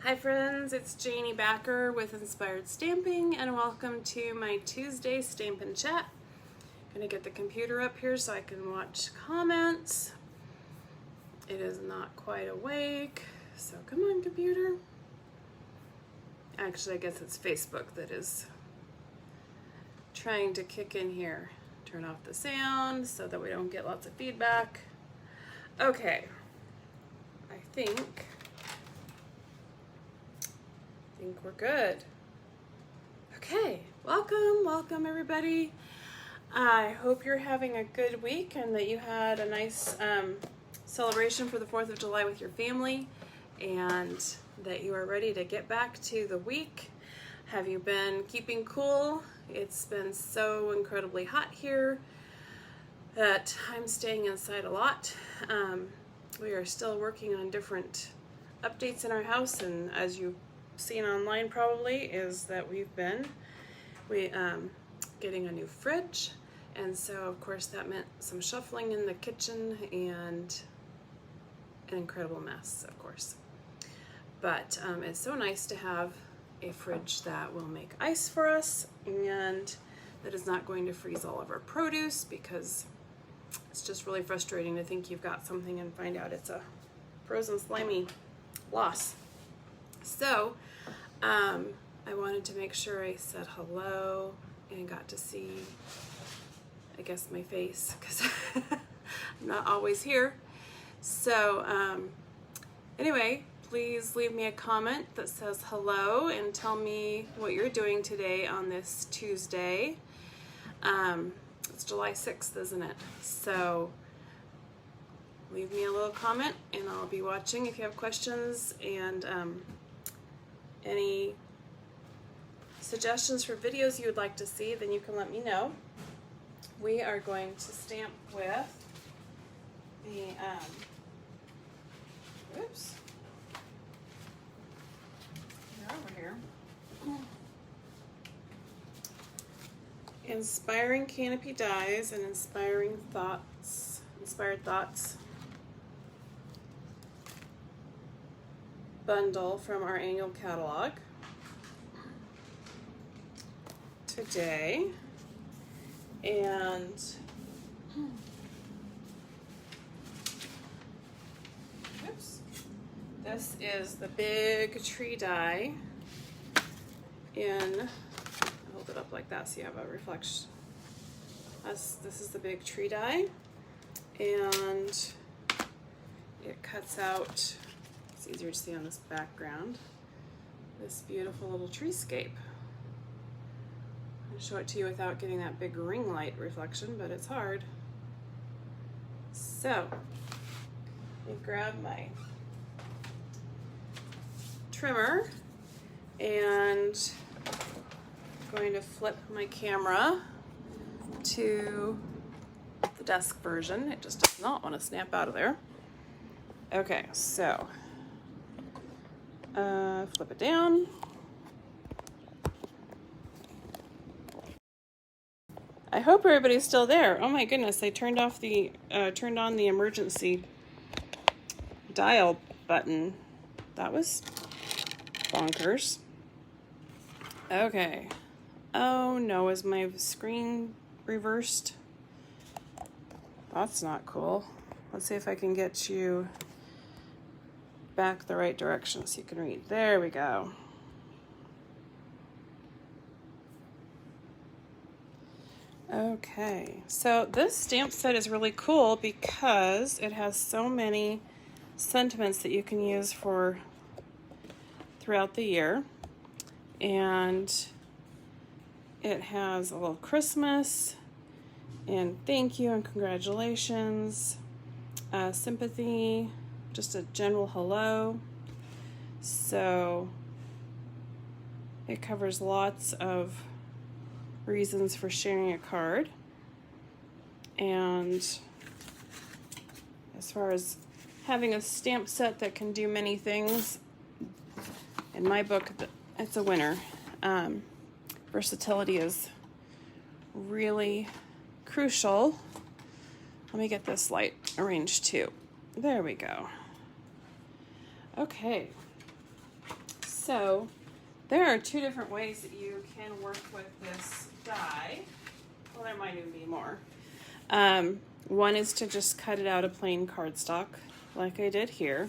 Hi friends, it's Janey Backer with Inspired Stamping and welcome to my Tuesday Stampin' Chat. I'm gonna get the computer up here so I can watch comments. It is not quite awake, so come on computer. Actually, I guess it's Facebook that is trying to kick in here. Turn off the sound so that we don't get lots of feedback. Okay, I think we're good. Okay, welcome everybody. I hope you're having a good week and that you had a nice celebration for the 4th of July with your family and that you are ready to get back to the week. Have you been keeping cool? It's been so incredibly hot here that I'm staying inside a lot. We are still working on different updates in our house, and as you've seen online probably is that we've been getting a new fridge, and so of course that meant some shuffling in the kitchen and an incredible mess, of course. But it's so nice to have a fridge that will make ice for us and that is not going to freeze all of our produce, because it's just really frustrating to think you've got something and find out it's a frozen slimy loss. So I wanted to make sure I said hello and got to see, I guess, my face, because I'm not always here. So anyway, please leave me a comment that says hello and tell me what you're doing today on this Tuesday. It's July 6th, isn't it? So leave me a little comment and I'll be watching. If you have questions and any suggestions for videos you would like to see, then you can let me know. We are going to stamp with the oops, they're over here. Inspiring Canopy Dies and Inspired Thoughts bundle from our annual catalog today. And oops, this is the big tree die in, hold it up like that so you have a reflection. This is the big tree die, and it cuts out, it's easier to see on this background, this beautiful little treescape. I'll show it to you without getting that big ring light reflection, but it's hard. So, let me grab my trimmer and I'm going to flip my camera to the desk version. It just does not want to snap out of there. Okay, so flip it down. I hope everybody's still there. Oh my goodness, I turned on the emergency dial button. That was bonkers. Okay. Oh no, is my screen reversed? That's not cool. Let's see if I can get you back the right direction so you can read. There we go. Okay, so this stamp set is really cool because it has so many sentiments that you can use for throughout the year, and it has a little Christmas and thank you and congratulations, sympathy, just a general hello. So it covers lots of reasons for sharing a card. And as far as having a stamp set that can do many things, in my book, it's a winner. Versatility is really crucial. Let me get this light arranged too. There we go. Okay, So there are two different ways that you can work with this die. Well, there might even be more. One is to just cut it out of plain cardstock, like I did here.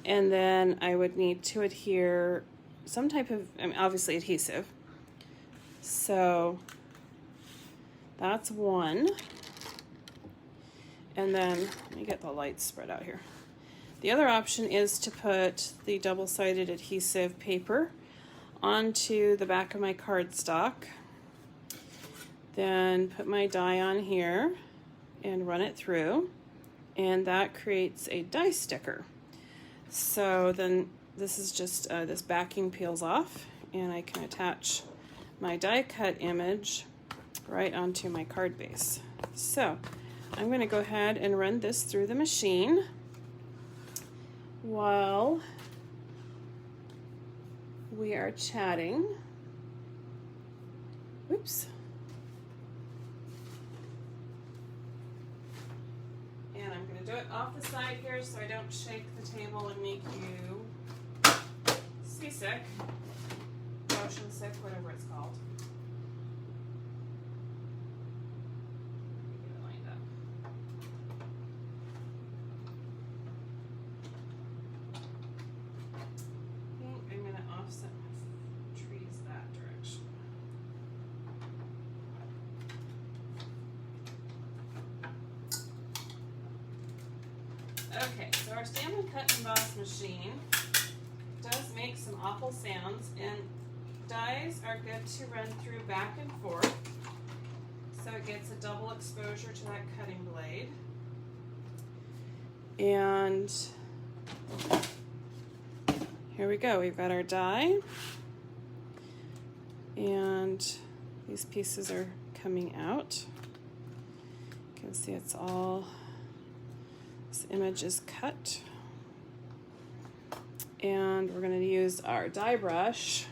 And then I would need to adhere some type of, I mean, obviously adhesive. So that's one. And then, let me get the lights spread out here. The other option is to put the double-sided adhesive paper onto the back of my cardstock. Then put my die on here and run it through, and that creates a die sticker. So then this is just, this backing peels off, and I can attach my die cut image right onto my card base. So I'm going to go ahead and run this through the machine while we are chatting. Oops. And I'm going to do it off the side here so I don't shake the table and make you seasick, motion sick, whatever it's called. Get it lined up. I think I'm going to offset my trees that direction. Okay, so our Stampin' Cut and Emboss machine does make some awful sounds, and dies are good to run through back and forth so it gets a double exposure to that cutting blade. And here we go, we've got our die, and these pieces are coming out. You can see it's all, this image is cut. And we're going to use our die brush.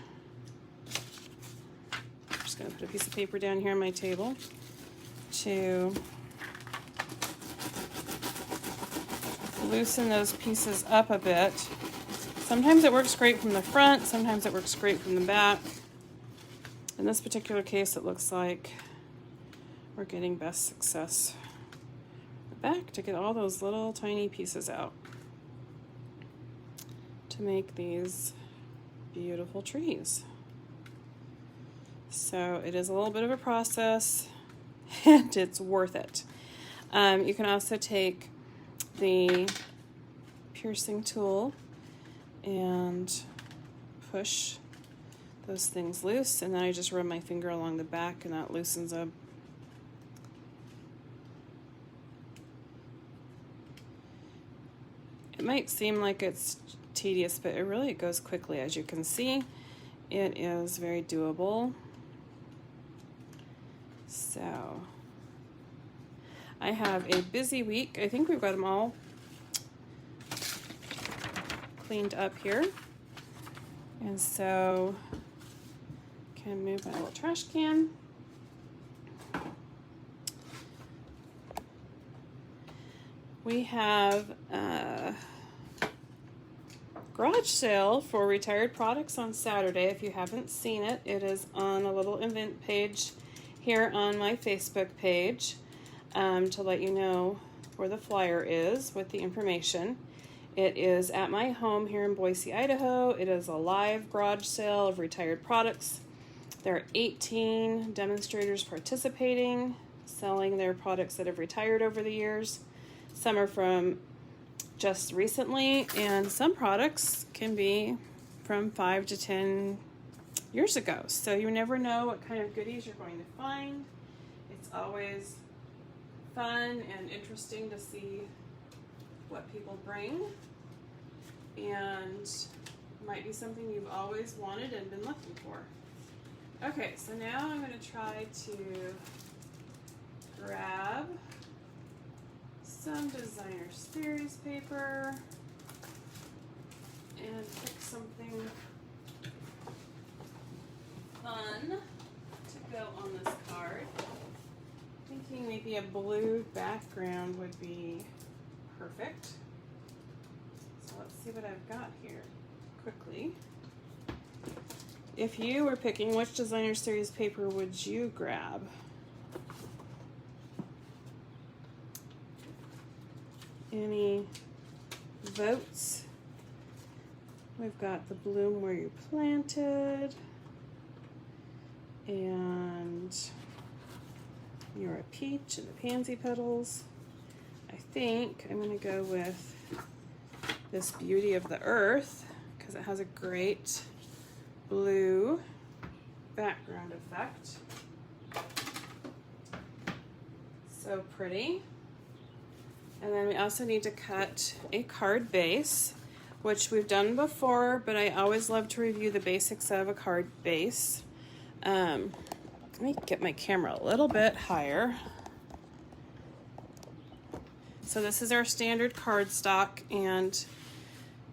I'm just going to put a piece of paper down here on my table to loosen those pieces up a bit. Sometimes it works great from the front, sometimes it works great from the back. In this particular case, it looks like we're getting best success back to get all those little tiny pieces out to make these beautiful trees. So it is a little bit of a process and it's worth it. You can also take the piercing tool and push those things loose, and then I just run my finger along the back and that loosens up. It might seem like it's tedious, but it really goes quickly. As you can see, it is very doable. So I have a busy week. I think we've got them all cleaned up here. And so can move my little trash can. We have a garage sale for retired products on Saturday. If you haven't seen it, it is on a little event page here on my Facebook page to let you know where the flyer is with the information. It is at my home here in Boise, Idaho. It is a live garage sale of retired products. There are 18 demonstrators participating, selling their products that have retired over the years. Some are from just recently, and some products can be from 5 to 10 years ago. So you never know what kind of goodies you're going to find. It's always fun and interesting to see what people bring, and it might be something you've always wanted and been looking for. Okay, so now I'm going to try to grab some designer series paper and pick something fun to go on this card. Thinking maybe a blue background would be perfect. So let's see what I've got here quickly. if you were picking, which designer series paper would you grab? Any votes? We've got the Bloom Where You Planted, and You're a Peach and the Pansy Petals. I think I'm going to go with this Beauty of the Earth because it has a great blue background effect. So pretty. And then we also need to cut a card base, which we've done before, but I always love to review the basics of a card base. Let me get my camera a little bit higher. So this is our standard cardstock, and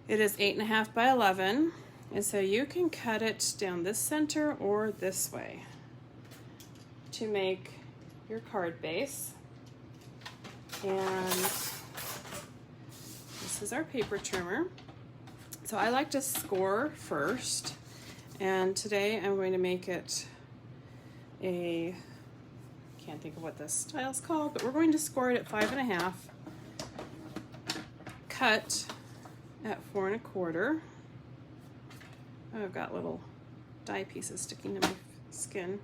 it is 8.5 by 11. And so you can cut it down this center or this way to make your card base. And this is our paper trimmer. So I like to score first, and today I'm going to make it a, can't think of what this style's called, but we're going to score it at 5.5, cut at 4 1/4. Oh, I've got little die pieces sticking to my skin.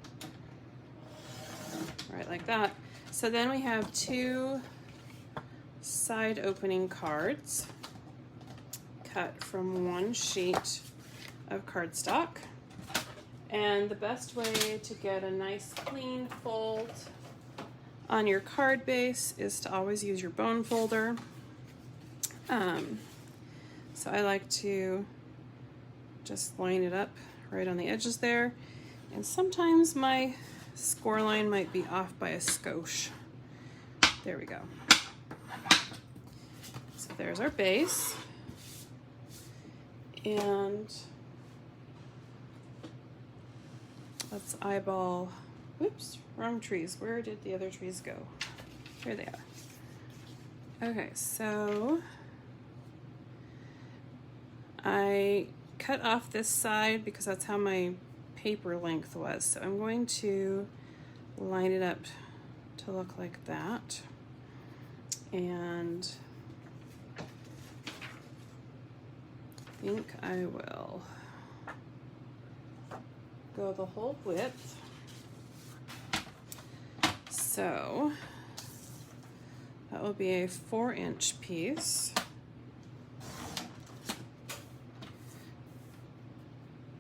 Right, like that. So then we have 2 side opening cards cut from 1 sheet of cardstock. And the best way to get a nice clean fold on your card base is to always use your bone folder. So I like to just line it up right on the edges there. And sometimes my score line might be off by a skosh. There we go. So there's our base. And let's eyeball, whoops, wrong trees. Where did the other trees go? Here they are. Okay, so I cut off this side because that's how my paper length was. So I'm going to line it up to look like that. And I think I will go the whole width. So that will be a 4-inch piece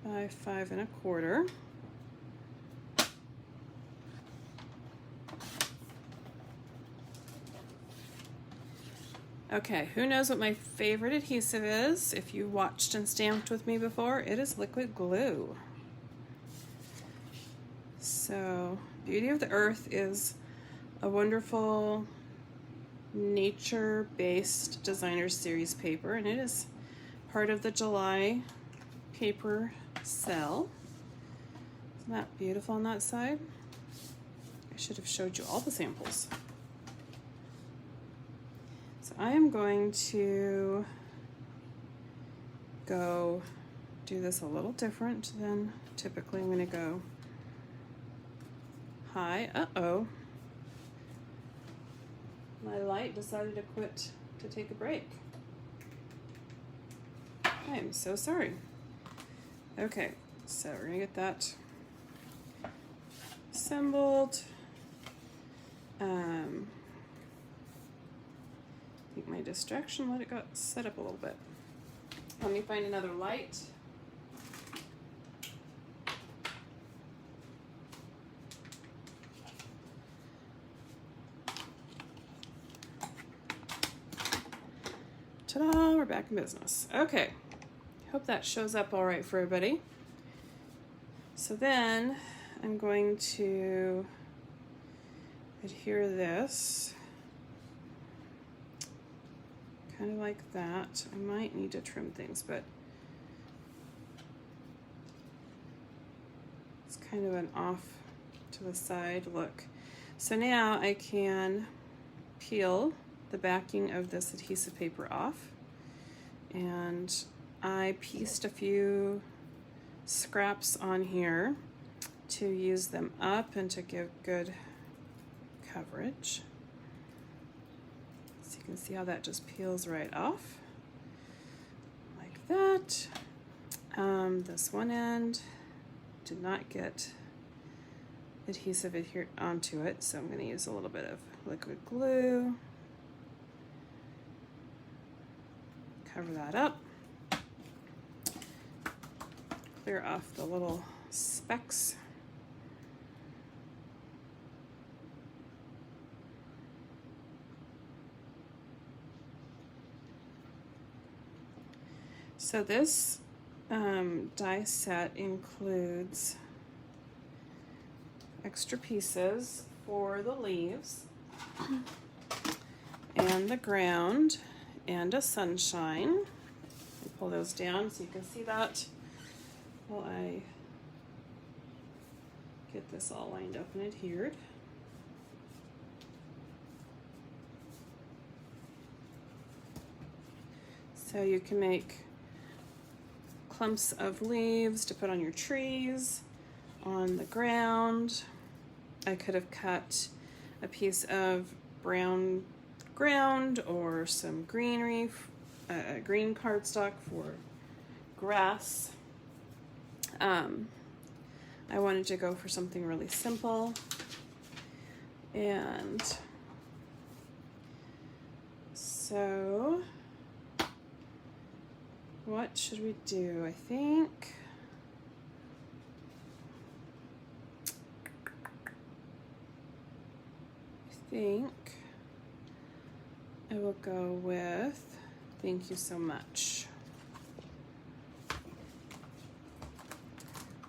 by 5 1/4. Okay, who knows what my favorite adhesive is? If you watched and stamped with me before, it is liquid glue. So, Beauty of the Earth is a wonderful nature-based designer series paper, and it is part of the July paper sale. Isn't that beautiful on that side? I should have showed you all the samples. So I am going to go do this a little different than typically. I'm going to go high. Uh-oh. My light decided to quit to take a break. I am so sorry. Okay, so we're going to get that assembled. I think my distraction let it got set up a little bit. Let me find another light. Ta-da, we're back in business. Okay, hope that shows up all right for everybody. So then I'm going to adhere this kind of like that. I might need to trim things, but it's kind of an off to the side look. So now I can peel the backing of this adhesive paper off, and I pieced a few scraps on here to use them up and to give good coverage. So you can see how that just peels right off like that. This one end did not get adhesive adhere onto it, so I'm going to use a little bit of liquid glue. Cover that up. Clear off the little specks. So this die set includes extra pieces for the leaves and the ground and a sunshine. Pull those down so you can see that while I get this all lined up and adhered. So you can make clumps of leaves to put on your trees, on the ground. I could have cut a piece of brown ground or some greenery, green cardstock for grass. I wanted to go for something really simple, and so what should we do? I think I will go with thank you so much.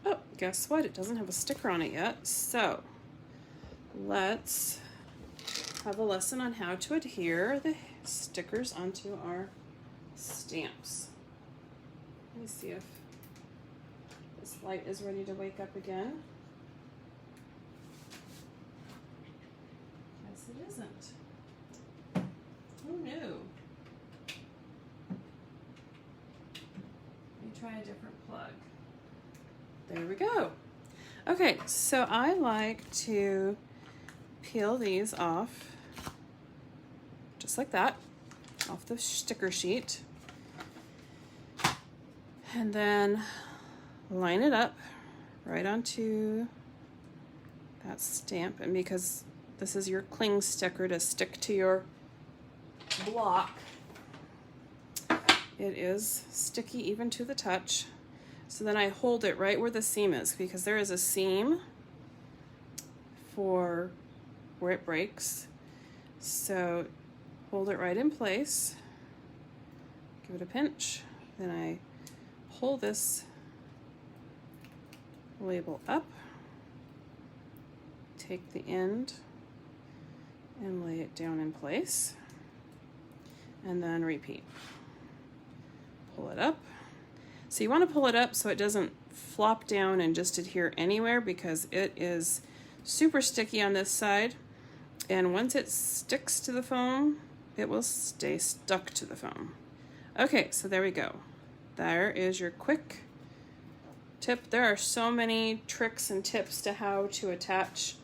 Oh, guess what? It doesn't have a sticker on it yet. So let's have a lesson on how to adhere the stickers onto our stamps. Let me see if this light is ready to wake up again. Yes, it isn't. Who knew? Let me try a different plug. There we go. Okay, so I like to peel these off just like that, off the sticker sheet, and then line it up right onto that stamp. And because this is your cling sticker to stick to your block, it is sticky even to the touch. So then I hold it right where the seam is, because there is a seam for where it breaks. So hold it right in place, give it a pinch, then I pull this label up, take the end and lay it down in place, and then repeat. Pull it up. So you want to pull it up so it doesn't flop down and just adhere anywhere, because it is super sticky on this side, and once it sticks to the foam, it will stay stuck to the foam. Okay, so there we go. There is your quick tip. There are so many tricks and tips to how to attach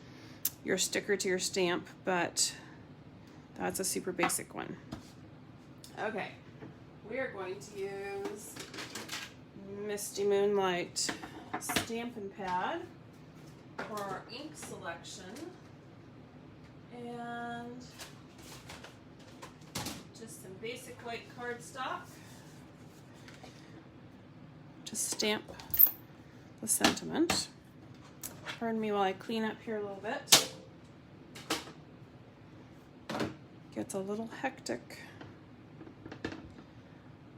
your sticker to your stamp, but that's a super basic one. Okay, we are going to use Misty Moonlight Stampin' Pad for our ink selection, and just some basic white cardstock to stamp the sentiment. Pardon me while I clean up here a little bit. Gets a little hectic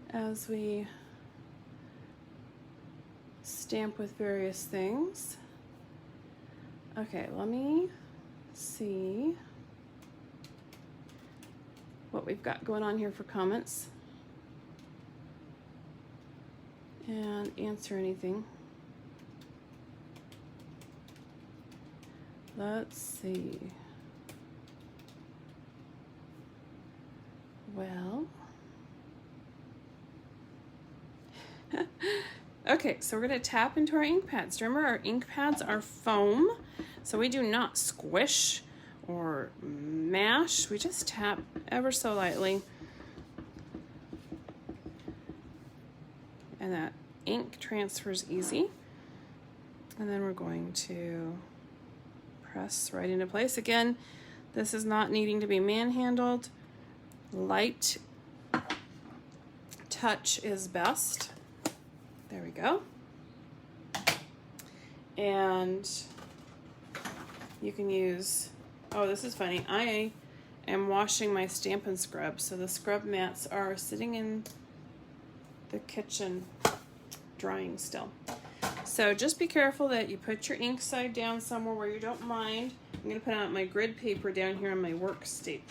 as we stamp with various things. Okay, let me see what we've got going on here for comments and answer anything. Let's see. Well, Okay, so we're gonna tap into our ink pads. Remember, our ink pads are foam, so we do not squish or mash. We just tap ever so lightly. And that ink transfers easy. And then we're going to press right into place. Again, this is not needing to be manhandled. Light touch is best. There we go. And you can use, oh, this is funny. I am washing my Stampin' scrub, so the scrub mats are sitting in the kitchen drying still. So just be careful that you put your ink side down somewhere where you don't mind. I'm going to put out my grid paper down here on my work station.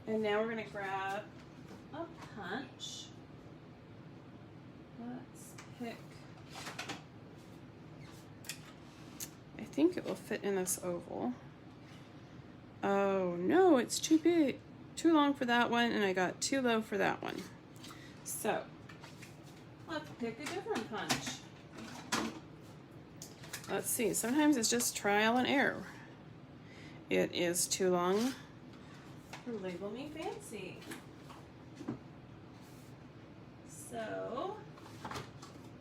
And now we're going to grab a punch. Let's pick, I think it will fit in this oval. Oh no, it's too big, too long for that one, and I got too low for that one. So let's pick a different punch. Let's see, sometimes it's just trial and error. It is too long for Label Me Fancy. So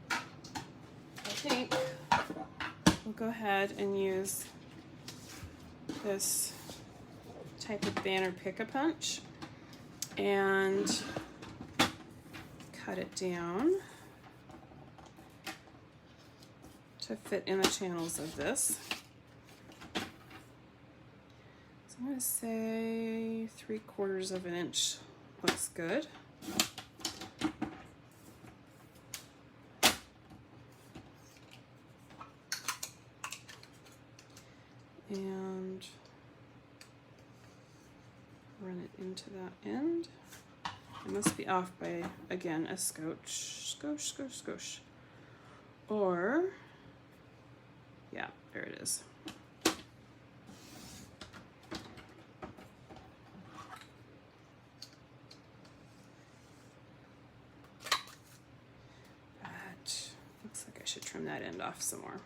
I think we'll go ahead and use this type of banner pick-a-punch and cut it down to fit in the channels of this. So I'm going to say 3/4 of an inch looks good. And run it into that end. It must be off by, again, a skosh. Or, yeah, there it is. But looks like I should trim that end off some more.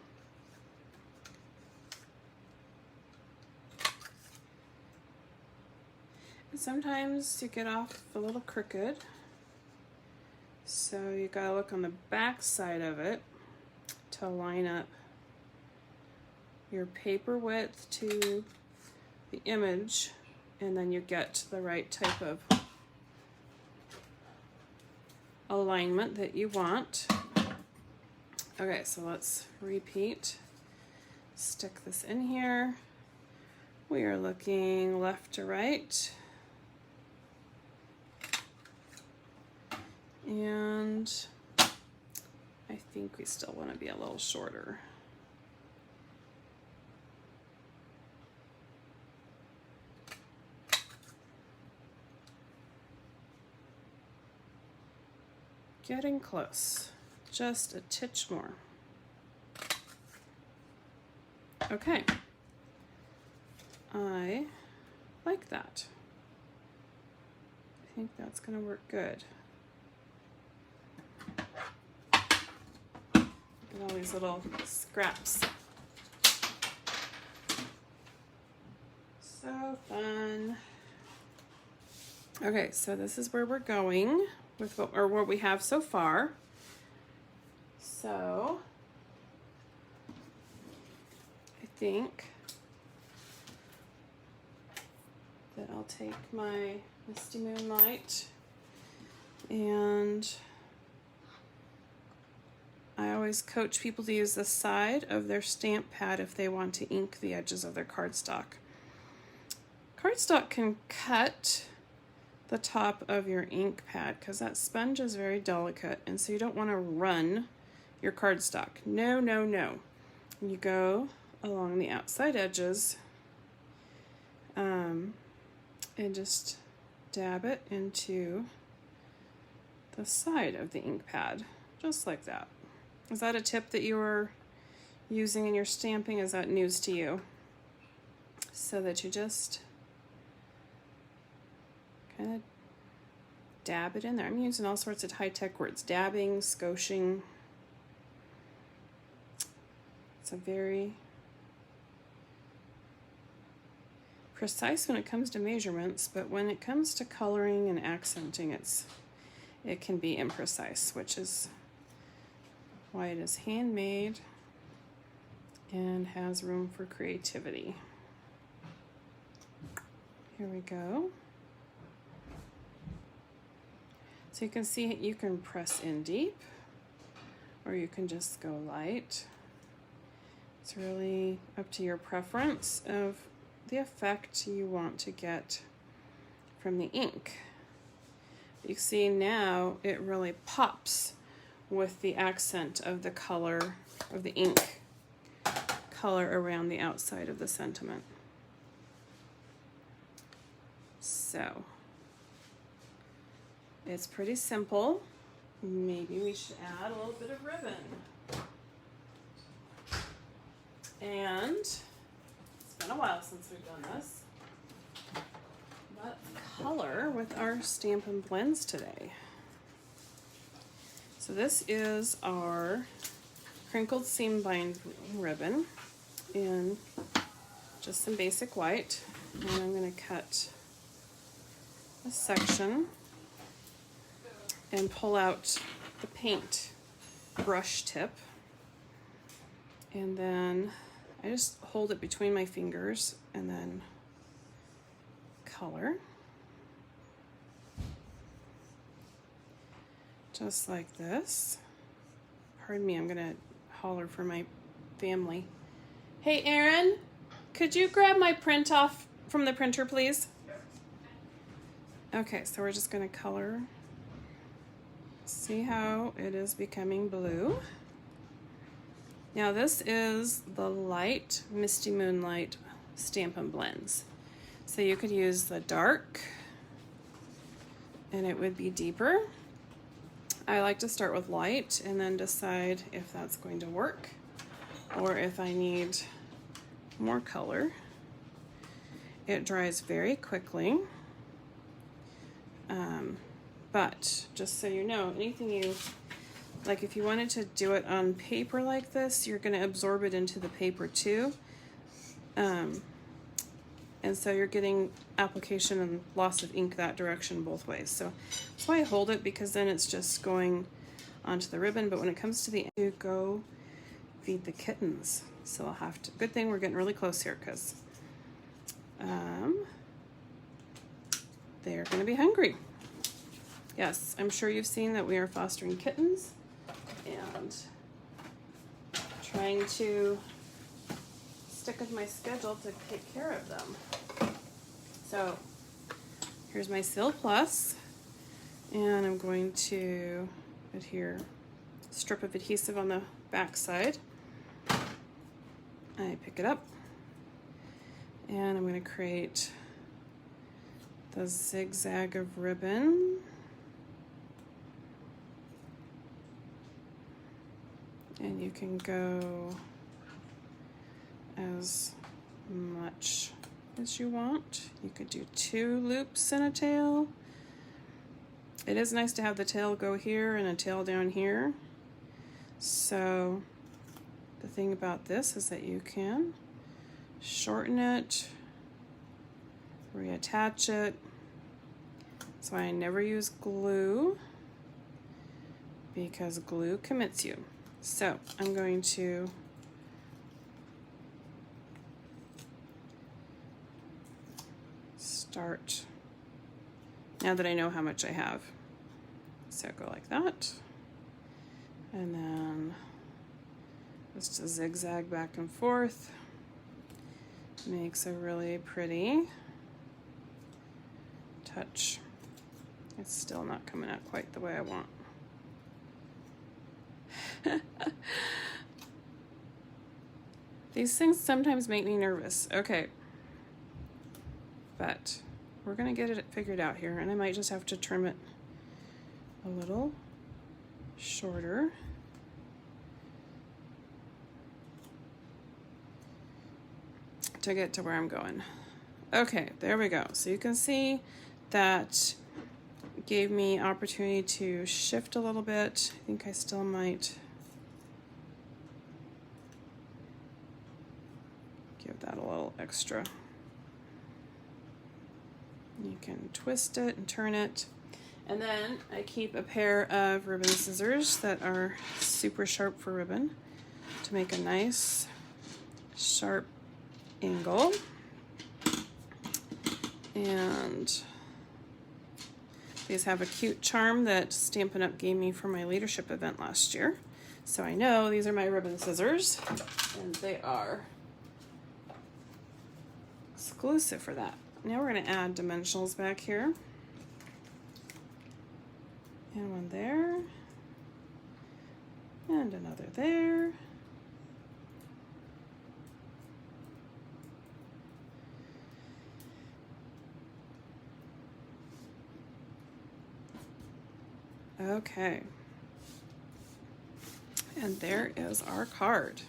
Sometimes you get off a little crooked, so you gotta look on the back side of it to line up your paper width to the image, and then you get the right type of alignment that you want. Okay, so let's repeat. Stick this in here. We are looking left to right. And I think we still want to be a little shorter. Getting close, just a titch more. Okay, I like that. I think that's going to work good. All these little scraps. So fun. Okay, so this is where we're going with what we have so far. So I think that I'll take my Misty Moonlight, and I always coach people to use the side of their stamp pad if they want to ink the edges of their cardstock. Cardstock can cut the top of your ink pad because that sponge is very delicate, and so you don't want to run your cardstock. No, no, no. You go along the outside edges and just dab it into the side of the ink pad, just like that. Is that a tip that you were using in your stamping? Is that news to you? So that you just kind of dab it in there. I'm using all sorts of high-tech words. Dabbing, scoshing. It's a very precise when it comes to measurements, but when it comes to coloring and accenting, it can be imprecise, which is why it is handmade and has room for creativity. Here we go. So you can see you can press in deep, or you can just go light. It's really up to your preference of the effect you want to get from the ink. You see now it really pops with the accent of the color of the ink color around the outside of the sentiment. So it's pretty simple. Maybe we should add a little bit of ribbon. And it's been a while since we've done this. Let's color with our Stampin' Blends today. So this is our crinkled seam bind ribbon in just some basic white. And I'm going to cut a section and pull out the paint brush tip. And then I just hold it between my fingers and then color. Just like this. Pardon me, I'm gonna holler for my family. Hey Aaron, could you grab my print off from the printer, please? Okay, so we're just gonna color. See how it is becoming blue? Now this is the light Misty Moonlight Stampin' Blends. So you could use the dark and it would be deeper. I like to start with light and then decide if that's going to work or if I need more color. It dries very quickly. But just so you know, anything you, like if you wanted to do it on paper like this, you're going to absorb it into the paper too. And so you're getting application and loss of ink that direction both ways. So that's why I hold it, because then it's just going onto the ribbon. But when it comes to the end, you go feed the kittens. So I'll have to, good thing we're getting really close here, because they're going to be hungry. Yes, I'm sure you've seen that we are fostering kittens and trying to stick with my schedule to take care of them. So here's my Seal Plus, and I'm going to adhere strip of adhesive on the back side. I pick it up and I'm going to create the zigzag of ribbon. And you can go as much as you want. You could do 2 loops in a tail. It is nice to have the tail go here and a tail down here. So the thing about this is that you can shorten it, reattach it. That's why I never use glue, because glue commits you. So I'm going to start, now that I know how much I have. So go like that. And then just a zigzag back and forth. Makes a really pretty touch. It's still not coming out quite the way I want. These things sometimes make me nervous. Okay. But we're gonna get it figured out here, and I might just have to trim it a little shorter. To get to where I'm going. Okay, there we go. So you can see that gave me opportunity to shift a little bit. I think I still might give that a little extra. You can twist it and turn it. And then I keep a pair of ribbon scissors that are super sharp for ribbon to make a nice sharp angle. And these have a cute charm that Stampin' Up! Gave me for my leadership event last year. So I know these are my ribbon scissors, and they are exclusive for that. Now we're going to add dimensionals back here. And one there. And another there. Okay. And there is our card.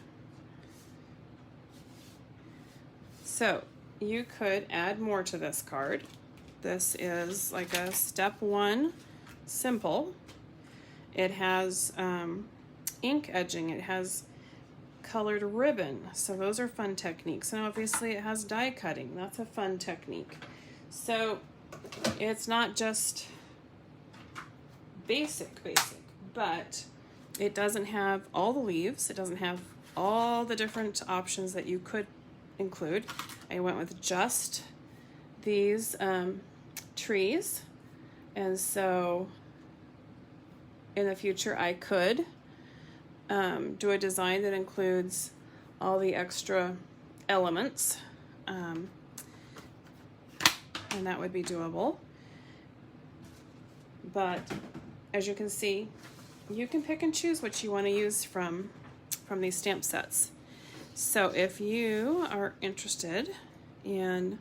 So you could add more to this card. This is like a step 1 simple. It has ink edging. It has colored ribbon. So those are fun techniques. And obviously it has die cutting. That's a fun technique. So it's not just basic, but it doesn't have all the leaves. It doesn't have all the different options that you could include. I went with just these trees, and so in the future I could do a design that includes all the extra elements, and that would be doable. But as you can see, you can pick and choose what you want to use from these stamp sets. So if you are interested in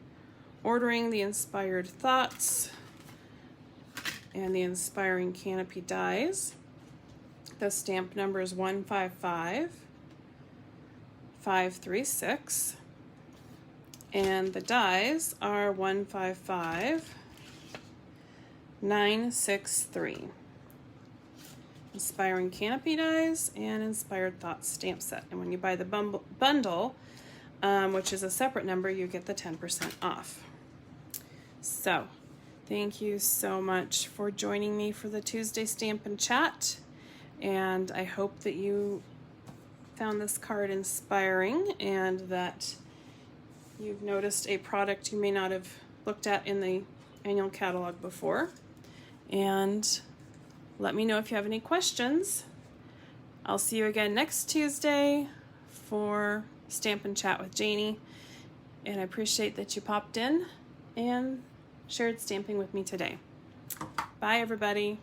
ordering the Inspired Thoughts and the Inspiring Canopy dies, the stamp number is 155536, and the dies are 155963. Inspiring Canopy dies and Inspired Thoughts stamp set. And when you buy the bundle, which is a separate number, you get the 10% off. So, thank you so much for joining me for the Tuesday Stampin' Chat. And I hope that you found this card inspiring and that you've noticed a product you may not have looked at in the annual catalog before. And let me know if you have any questions. I'll see you again next Tuesday for Stampin' Chat with Janey. And I appreciate that you popped in and shared stamping with me today. Bye, everybody.